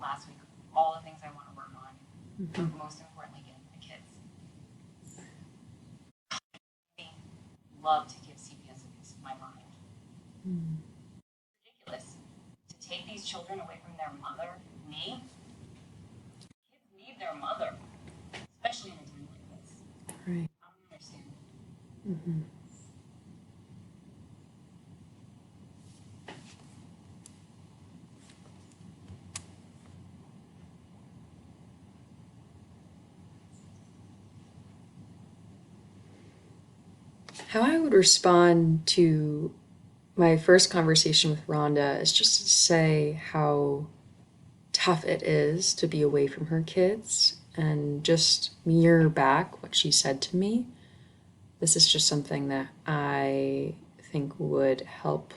last week, all the things I want to work on, but most importantly, getting my kids. I love to give CPS a piece of my mind. It's ridiculous to take these children away from their mother, me. Kids need their mother, especially in a time like this. Right. I don't understand. How I would respond to my first conversation with Rhonda is just to say how tough it is to be away from her kids and just mirror back what she said to me. This is just something that I think would help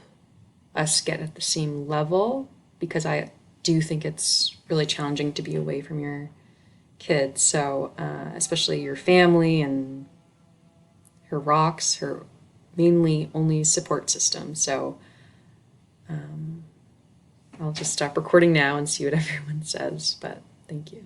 us get at the same level because I do think it's really challenging to be away from your kids. So, especially your family and her rocks, her mainly only support system. So, I'll just stop recording now and see what everyone says, but thank you.